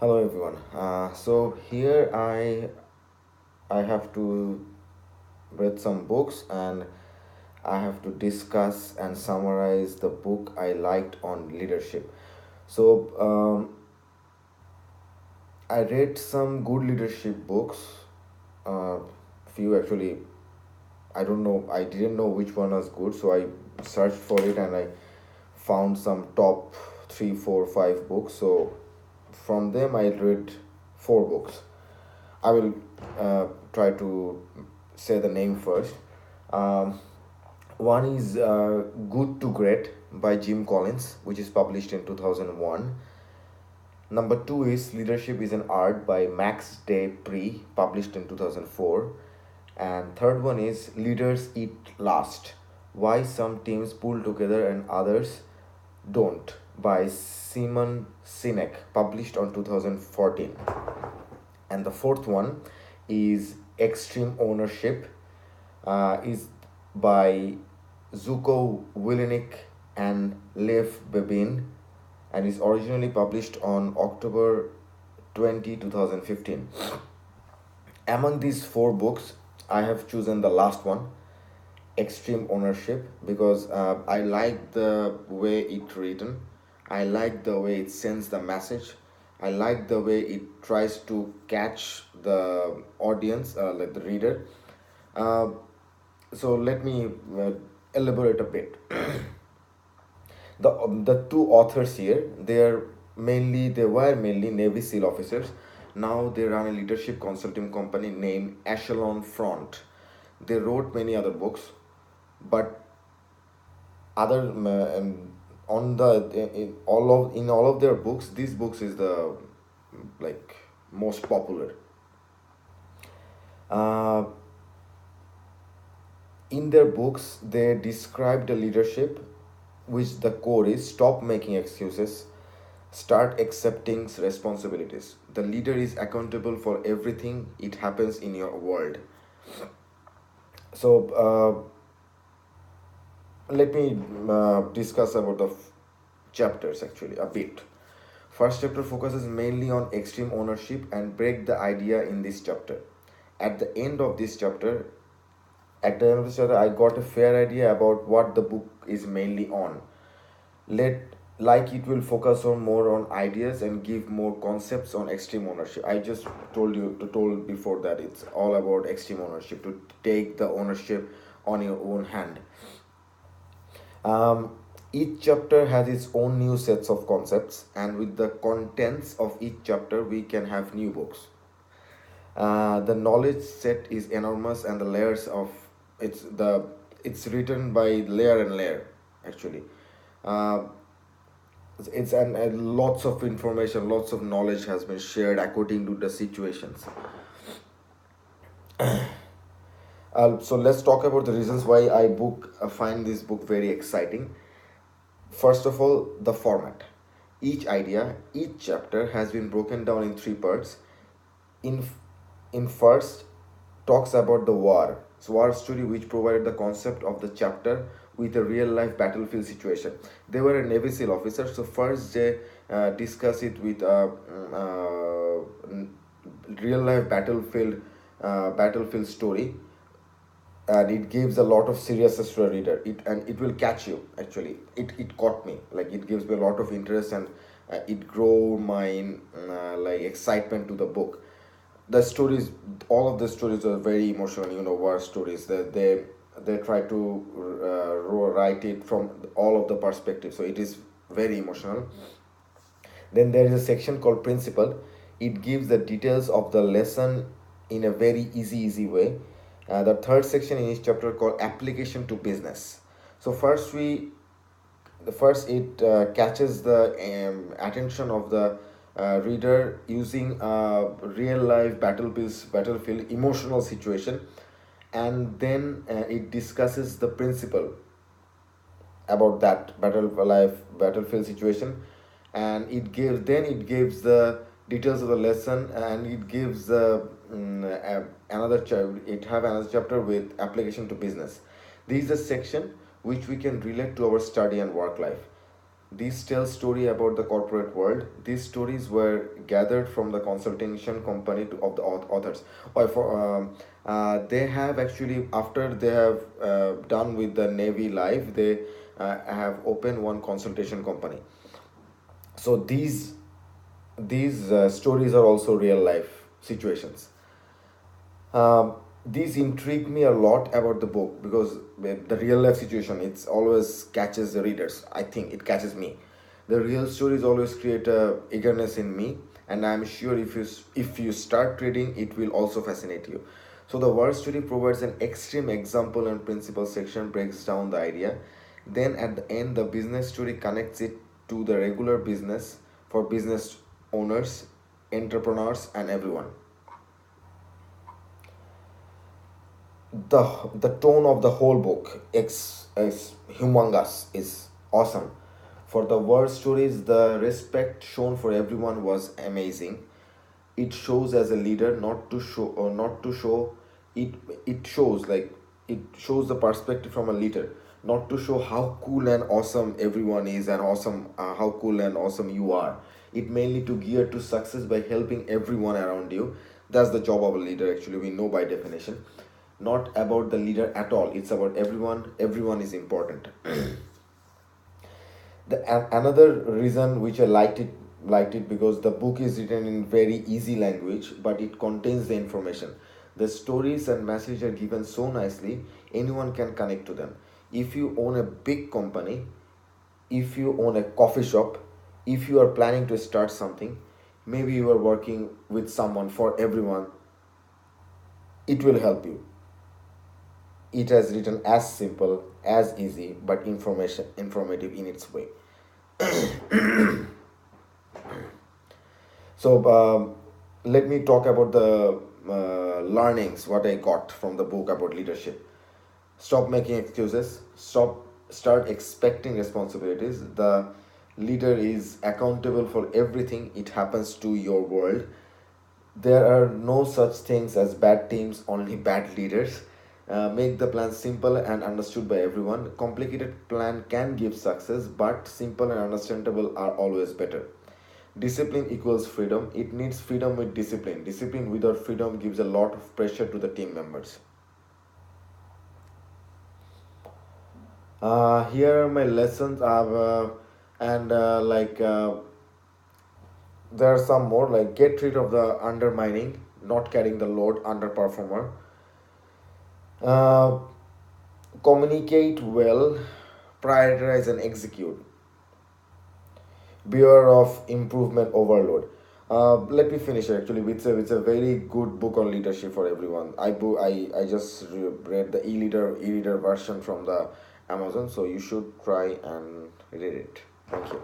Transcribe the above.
Hello everyone. So here I have to read some books and I have to discuss and summarize the book I liked on leadership. So I read some good leadership books. Few actually. I don't know. I didn't know which one was good, so I searched for it and I found some top three, four, five books. So from them I read four books. I will try to say the name first. Um, One is Good to Great by Jim Collins, which is published in 2001. Number two is Leadership is an Art by Max De Pree, published in 2004. And third one is Leaders Eat Last, Why Some Teams Pull Together and Others Don't by Simon Sinek, published on 2014. And the fourth one is Extreme Ownership, is by Zuko Willenick and Lev Bebin, and is originally published on October 20, 2015. Among these four books, I have chosen the last one, Extreme Ownership, because I like the way it's written. I like the way it sends the message. I like the way it tries to catch the audience, like the reader. Uh, so let me elaborate a bit. The two authors here, they were mainly Navy SEAL officers. Now they run a leadership consulting company named Echelon Front. They wrote many other books, but other on the in all of their books, these books is the like most popular. uh, in their books they describe the leadership, which the core is stop making excuses, start accepting responsibilities. The leader is accountable for everything it happens in your world. So let me discuss about the chapters actually a bit. First chapter focuses mainly on extreme ownership and break the idea in this chapter. At the end of this chapter, at the end of this chapter, I got a fair idea about what the book is mainly on. Let like it will focus on more on ideas and give more concepts on extreme ownership. I just told before that it's all about extreme ownership, to take the ownership on your own hand. um, each chapter has its own new sets of concepts, and with the contents of each chapter we can have new books. The knowledge set is enormous, and the layers of it's written by layer and layer actually. uh, it's and lots of information, lots of knowledge has been shared according to the situations. So let's talk about the reasons why I find this book very exciting. First of all, the format. Each chapter has been broken down in three parts. In in first talks about the war story, which provided the concept of the chapter with a real life battlefield situation. They were a Navy SEAL officer, so first they discuss it with a real life battlefield story, and it gives a lot of seriousness to a reader. It will catch you actually. It caught me, like it gives me a lot of interest, and it grow my like excitement to the book. The stories, all of the stories are very emotional, war stories. They try to write it from all of the perspectives, so it is very emotional. Then there is a section called Principle. It gives the details of the lesson in a very easy way. The third section in each chapter called Application to Business. So first it catches the attention of the reader using a real life battlefield emotional situation, and then it discusses the principle about that battlefield situation, and it gives the details of the lesson, and it gives it have another chapter with application to business. This is a section which we can relate to our study and work life. These tell story about the corporate world. These stories were gathered from the consultation company of the authors. They have actually, after they have done with the Navy life, they have opened one consultation company. So these stories are also real life situations. These intrigue me a lot about the book because the real life situation, it's always catches the readers. I think it catches me. The real stories always create a eagerness in me, and I'm sure if you start reading, it will also fascinate you. So the war story provides an extreme example and principle section breaks down the idea. Then at the end, the business story connects it to the regular business for business owners, entrepreneurs, and everyone. The tone of the whole book is humongous, is awesome. For the war stories, the respect shown for everyone was amazing. It shows as a leader, not to show it. It shows like it shows the perspective from a leader, not to show how cool and awesome everyone is and awesome how cool and awesome you are. It mainly to gear to success by helping everyone around you. That's the job of a leader. Actually, we know by definition, not about the leader at all. It's about everyone. Everyone is important. Another reason which I liked it because the book is written in very easy language, but it contains the information. The stories and messages are given so nicely, anyone can connect to them. If you own a big company, if you own a coffee shop, if you are planning to start something, maybe you are working with someone, for everyone, it will help you. It has written as simple, as easy, but informative in its way. So let me talk about the learnings what I got from the book about leadership. Stop making excuses. Start expecting responsibilities. The leader is accountable for everything it happens to your world. There are no such things as bad teams, only bad leaders. Make the plan simple and understood by everyone. Complicated plan can give success, but simple and understandable are always better. Discipline equals freedom. It needs freedom with discipline. Discipline without freedom gives a lot of pressure to the team members. Here are my lessons. And like there are some more like get rid of the undermining, not carrying the load, underperformer. Uh, Communicate well, prioritize and execute. Beware of improvement overload. Let me finish actually. It's a very good book on leadership for everyone. I just read the e-reader version from the Amazon, so you should try and read it. Thank you.